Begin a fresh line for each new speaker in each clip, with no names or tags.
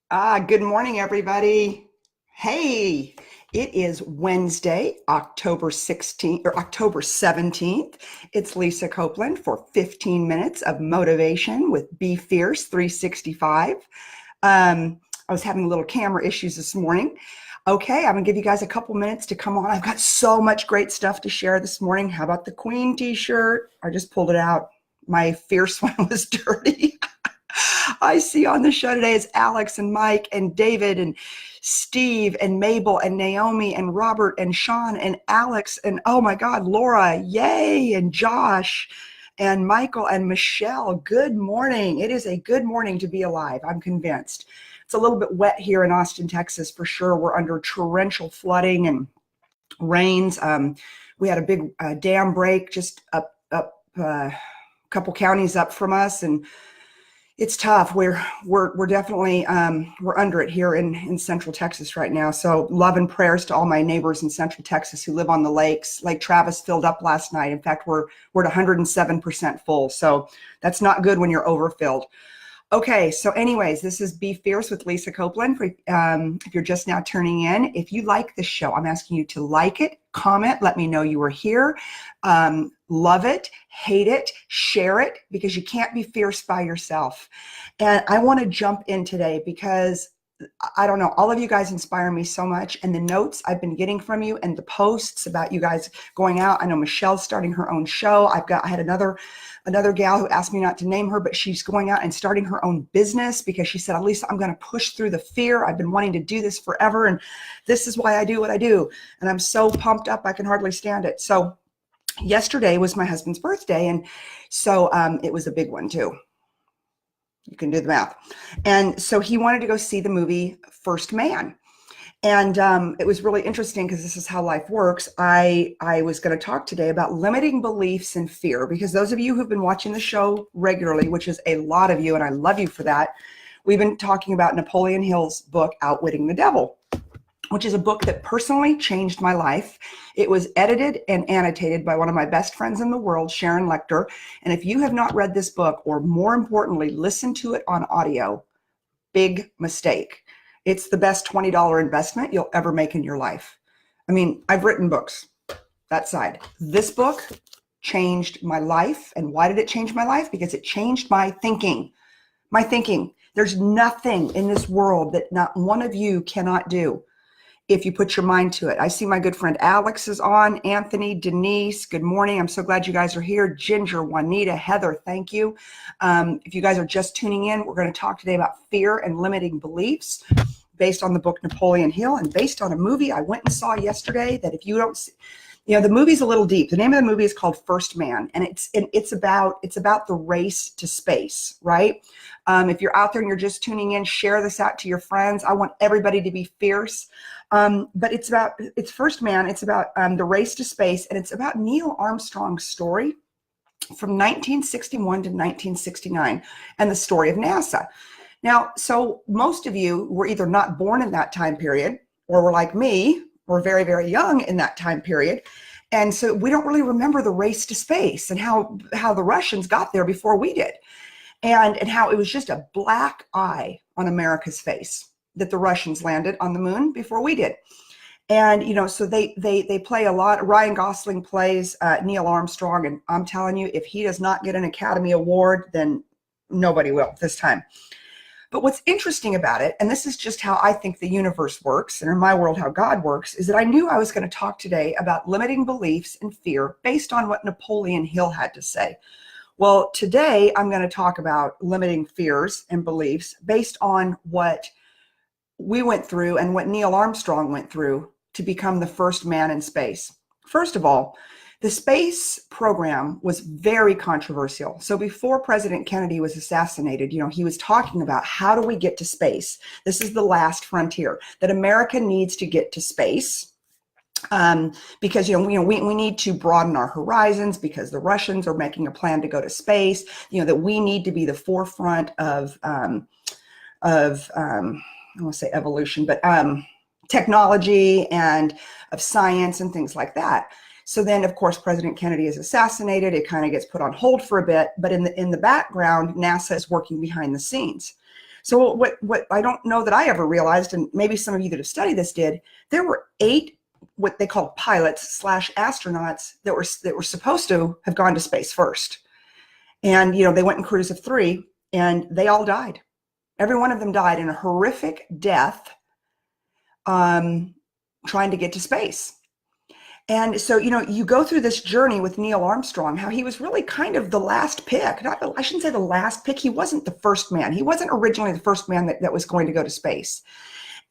Good morning, everybody. Hey, it is Wednesday, October 16th or October 17th. It's Lisa Copeland for 15 minutes of motivation with Be Fierce 365. I was having little camera issues this morning. Okay, I'm gonna give you guys a couple minutes to come on. I've got so much great stuff to share this morning. How about the Queen t-shirt? I just pulled it out. My fierce one was dirty. I see on the show today is Alex and Mike and David and Steve and Mabel and Naomi and Robert and Sean and Alex and, oh my God, Laura, yay, and Josh and Michael and Michelle. Good morning. It is a good morning to be alive. I'm convinced. It's a little bit wet here in Austin, Texas, for sure. We're under torrential flooding and rains. We had a big dam break just up a couple counties up from us, and it's tough. We're definitely we're under it here in Central Texas right now. So love and prayers to all my neighbors in Central Texas who live on the lakes. Lake Travis filled up last night. In fact, we're at 107% full. So that's not good when you're overfilled. Okay, so anyways, this is Be Fierce with Lisa Copeland. If you're just now turning in, if you like this show, I'm asking you to like it, comment, let me know you were here. Love it, hate it, share it, because you can't be fierce by yourself. And I want to jump in today because I don't know, all of you guys inspire me so much, and the notes I've been getting from you and the posts about you guys going out. I know Michelle's starting her own show. I had another gal who asked me not to name her, but she's going out and starting her own business because she said, Lisa, I'm going to push through the fear. I've been wanting to do this forever, and this is why I do what I do. And I'm so pumped up, I can hardly stand it. So yesterday was my husband's birthday, and so it was a big one too. You can do the math. And so he wanted to go see the movie First Man. And it was really interesting because this is how life works. I was going to talk today about limiting beliefs and fear, because those of you who've been watching the show regularly, which is a lot of you, and I love you for that, we've been talking about Napoleon Hill's book, Outwitting the Devil, which is a book that personally changed my life. It was edited and annotated by one of my best friends in the world, Sharon Lecter. And if you have not read this book, or more importantly, listen to it on audio, big mistake. It's the best $20 investment you'll ever make in your life. I mean, I've written books, that side. This book changed my life. And why did it change my life? Because it changed my thinking. My thinking. There's nothing in this world that not one of you cannot do if you put your mind to it. I see my good friend Alex is on, Anthony, Denise, good morning. I'm so glad you guys are here. Ginger, Juanita, Heather, thank you. If you guys are just tuning in, we're going to talk today about fear and limiting beliefs based on the book Napoleon Hill and based on a movie I went and saw yesterday that if you don't see, the movie's a little deep. The name of the movie is called First Man, and it's about the race to space, right? If you're out there and you're just tuning in, share this out to your friends. I want everybody to be fierce. But it's First Man. It's about the race to space, and it's about Neil Armstrong's story from 1961 to 1969 and the story of NASA. Now, so most of you were either not born in that time period, or were like me, were very, very young in that time period. And so we don't really remember the race to space and how the Russians got there before we did. And how it was just a black eye on America's face that the Russians landed on the moon before we did. And, so they play a lot. Ryan Gosling plays Neil Armstrong. And I'm telling you, if he does not get an Academy Award, then nobody will this time. But what's interesting about it, and this is just how I think the universe works, and in my world, how God works, is that I knew I was going to talk today about limiting beliefs and fear based on what Napoleon Hill had to say. Well, today I'm going to talk about limiting fears and beliefs based on what we went through and what Neil Armstrong went through to become the first man in space. First of all, the space program was very controversial. So before President Kennedy was assassinated, he was talking about how do we get to space? This is the last frontier, that America needs to get to space. Because we need to broaden our horizons because the Russians are making a plan to go to space. That we need to be the forefront of I don't want to say evolution, but technology and of science and things like that. So then, of course, President Kennedy is assassinated. It kind of gets put on hold for a bit, but in the background, NASA is working behind the scenes. So what I don't know that I ever realized, and maybe some of you that have studied this did, there were 8 what they call pilots / astronauts that were supposed to have gone to space first. And, they went in crews of 3 and they all died. Every one of them died in a horrific death trying to get to space. And so, you go through this journey with Neil Armstrong, how he was really kind of the last pick. I shouldn't say the last pick. He wasn't the first man. He wasn't originally the first man that was going to go to space.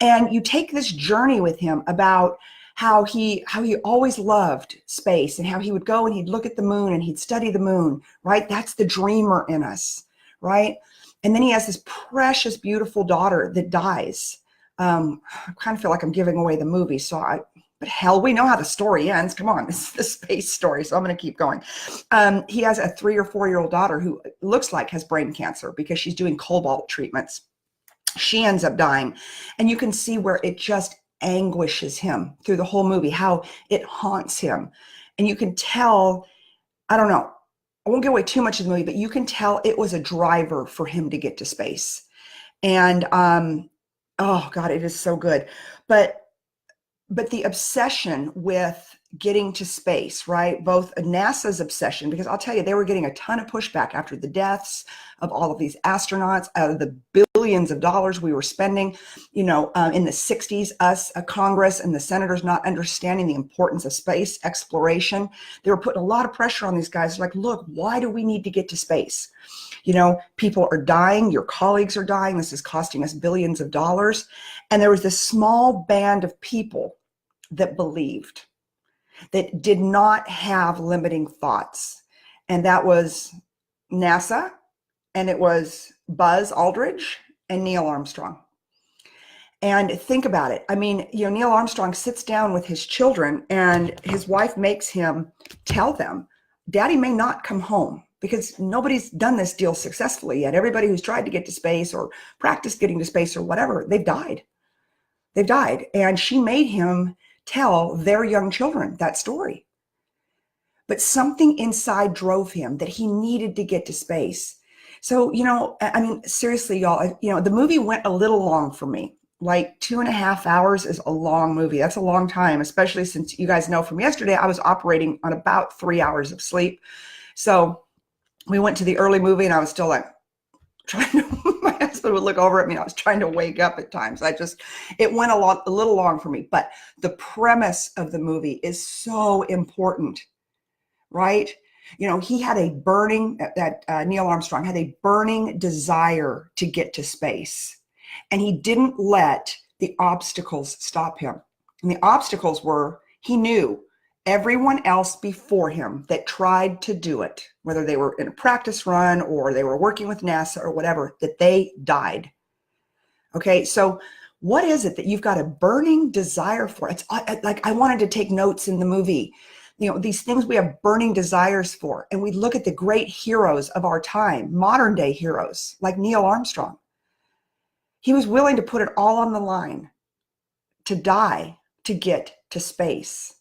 And you take this journey with him about how he always loved space and how he would go and he'd look at the moon and he'd study the moon, right? That's the dreamer in us, right? And then he has this precious, beautiful daughter that dies. I kind of feel like I'm giving away the movie, but hell, we know how the story ends. Come on, this is the space story, so I'm going to keep going. He has a 3 or 4-year-old daughter who looks like has brain cancer because she's doing cobalt treatments. She ends up dying, and you can see where it just anguishes him through the whole movie, how it haunts him. And you can tell, I don't know, I won't give away too much of the movie, but you can tell it was a driver for him to get to space. And oh God, it is so good. But the obsession with getting to space, right? Both NASA's obsession, because I'll tell you, they were getting a ton of pushback after the deaths of all of these astronauts, out of the billions of dollars we were spending, in the 60s, us, Congress and the senators not understanding the importance of space exploration. They were putting a lot of pressure on these guys. Like, look, why do we need to get to space? People are dying, your colleagues are dying. This is costing us billions of dollars. And there was this small band of people that believed, that did not have limiting thoughts. And that was NASA, and it was Buzz Aldrin and Neil Armstrong. And think about it. I mean, Neil Armstrong sits down with his children and his wife makes him tell them, Daddy may not come home, because nobody's done this deal successfully yet. Everybody who's tried to get to space or practiced getting to space or whatever, they've died. They've died. And she made him tell their young children that story. But something inside drove him that he needed to get to space. So, seriously, y'all, the movie went a little long for me. Like 2.5 hours is a long movie. That's a long time, especially since you guys know from yesterday, I was operating on about 3 hours of sleep. So we went to the early movie and I was still like trying to, my husband would look over at me and I was trying to wake up at times. It went a little long for me, but the premise of the movie is so important, right? He had a burning, Neil Armstrong had a burning desire to get to space, and he didn't let the obstacles stop him. And the obstacles were, he knew everyone else before him that tried to do it, whether they were in a practice run or they were working with NASA or whatever, that they died. Okay, so what is it that you've got a burning desire for? It's like, I wanted to take notes in the movie. These things we have burning desires for. And we look at the great heroes of our time, modern day heroes like Neil Armstrong. He was willing to put it all on the line to die to get to space.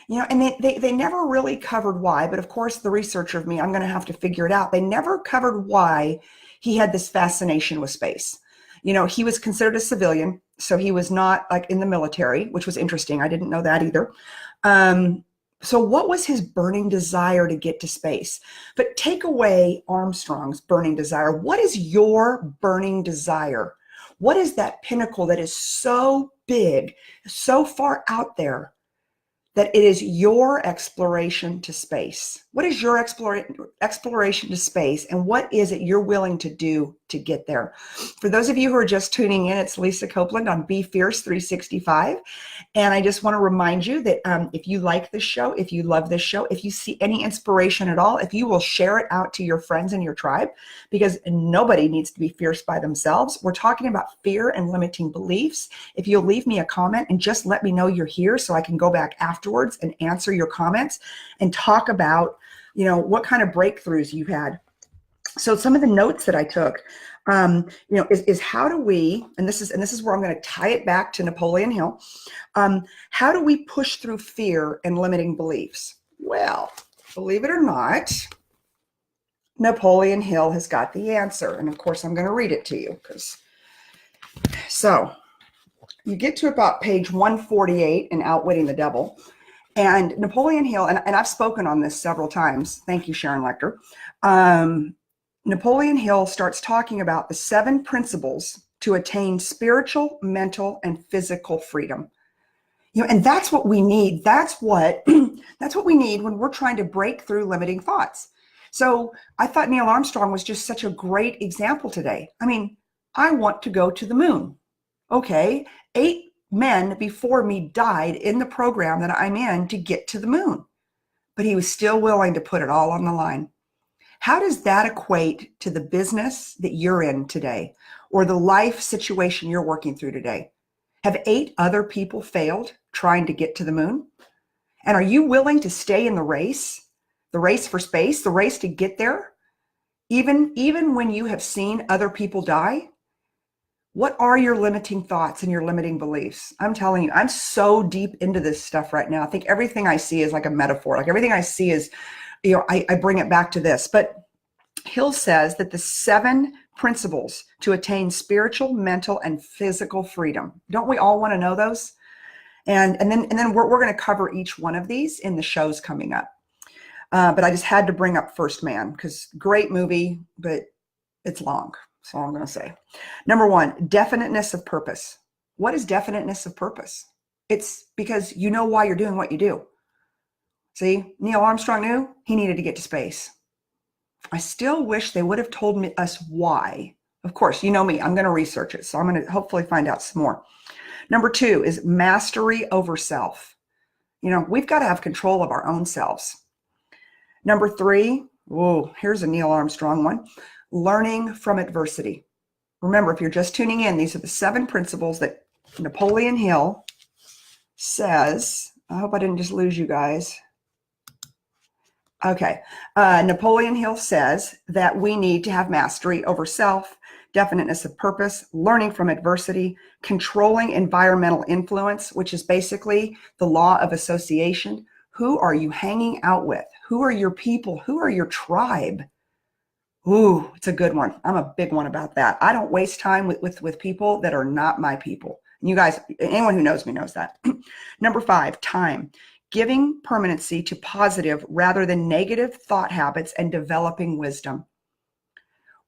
And they never really covered why, but of course the researcher of me, I'm going to have to figure it out. They never covered why he had this fascination with space. He was considered a civilian, so he was not like in the military, which was interesting. I didn't know that either. So what was his burning desire to get to space? But take away Armstrong's burning desire. What is your burning desire? What is that pinnacle that is so big, so far out there, that it is your exploration to space? What is your exploration to space, and what is it you're willing to do to get there? For those of you who are just tuning in, it's Lisa Copeland on Be Fierce 365. And I just want to remind you that if you like this show, if you love this show, if you see any inspiration at all, if you will share it out to your friends in your tribe, because nobody needs to be fierce by themselves. We're talking about fear and limiting beliefs. If you'll leave me a comment and just let me know you're here so I can go back afterwards and answer your comments and talk about, what kind of breakthroughs you had. So some of the notes that I took, is how do we, and this is where I'm going to tie it back to Napoleon Hill. How do we push through fear and limiting beliefs? Well, believe it or not, Napoleon Hill has got the answer. And of course, I'm going to read it to you because so you get to about page 148 in Outwitting the Devil. And Napoleon Hill, and I've spoken on this several times. Thank you, Sharon Lecter. Napoleon Hill starts talking about the 7 principles to attain spiritual, mental, and physical freedom. And that's what we need. That's what we need when we're trying to break through limiting thoughts. So I thought Neil Armstrong was just such a great example today. I mean, I want to go to the moon. Okay, 8 men before me died in the program that I'm in to get to the moon, but he was still willing to put it all on the line. How does that equate to the business that you're in today or the life situation you're working through today? Have 8 other people failed trying to get to the moon? And are you willing to stay in the race for space, the race to get there, even when you have seen other people die? What are your limiting thoughts and your limiting beliefs? I'm telling you, I'm so deep into this stuff right now. I think everything I see is like a metaphor. Like everything I see is, I bring it back to this. But Hill says that the 7 principles to attain spiritual, mental, and physical freedom. Don't we all want to know those? And then we're going to cover each one of these in the shows coming up. But I just had to bring up First Man because great movie, but it's long. That's all I'm going to say. Number 1, definiteness of purpose. What is definiteness of purpose? It's because you know why you're doing what you do. See, Neil Armstrong knew he needed to get to space. I still wish they would have told us why. Of course, you know me, I'm going to research it. So I'm going to hopefully find out some more. Number 2 is mastery over self. We've got to have control of our own selves. Number 3, here's a Neil Armstrong one. Learning from adversity. Remember, if you're just tuning in, these are the 7 principles that Napoleon Hill says. I hope I didn't just lose you guys. Okay. Napoleon Hill says that we need to have mastery over self, definiteness of purpose, learning from adversity, controlling environmental influence, which is basically the law of association. Who are you hanging out with? Who are your people? Who are your tribe? Ooh, it's a good one. I'm a big one about that. I don't waste time with people that are not my people. And you guys, anyone who knows me knows that. Number 5, time. Giving permanency to positive rather than negative thought habits and developing wisdom.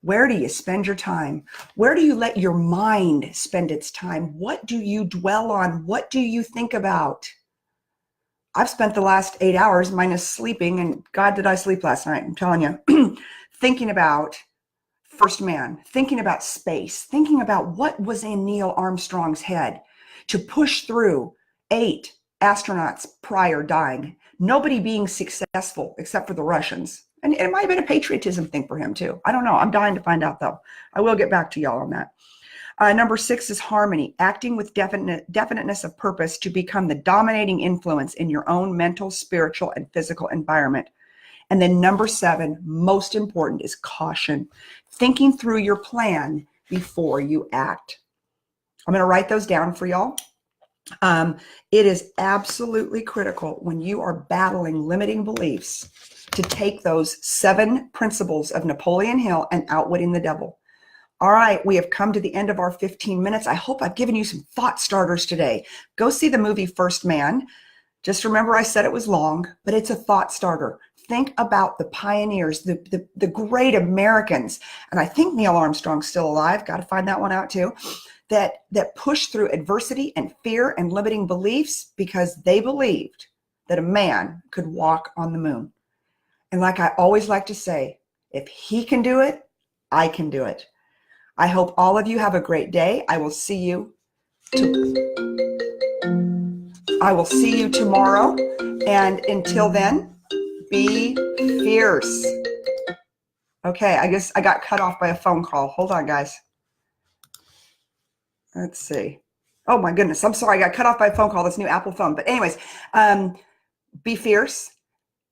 Where do you spend your time? Where do you let your mind spend its time? What do you dwell on? What do you think about? I've spent the last 8 hours minus sleeping, and God, did I sleep last night? I'm telling you, thinking about First Man, thinking about space, thinking about what was in Neil Armstrong's head to push through 8 astronauts prior dying, nobody being successful except for the Russians. And it might have been a patriotism thing for him too. I don't know. I'm dying to find out though. I will get back to y'all on that. Number 6 is harmony, acting with definiteness of purpose to become the dominating influence in your own mental, spiritual, and physical environment. And then number 7, most important, is caution, thinking through your plan before you act. I'm going to write those down for y'all. It is absolutely critical when you are battling limiting beliefs to take those 7 principles of Napoleon Hill and Outwitting the Devil. All right, we have come to the end of our 15 minutes. I hope I've given you some thought starters today. Go see the movie First Man. Just remember I said it was long, but it's a thought starter. Think about the pioneers, the great Americans. And I think Neil Armstrong's still alive. Got to find that one out too. That pushed through adversity and fear and limiting beliefs because they believed that a man could walk on the moon. And like I always like to say, if he can do it, I can do it. I hope all of you have a great day. I will see you tomorrow. And until then, be fierce. Okay, I guess I got cut off by a phone call. Hold on, guys. Let's see. Oh my goodness. I'm sorry. I got cut off by a phone call. This new Apple phone. But anyways, be fierce.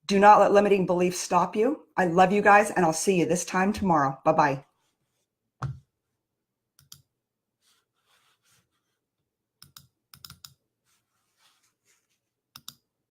Do not let limiting beliefs stop you. I love you guys, and I'll see you this time tomorrow. Bye-bye.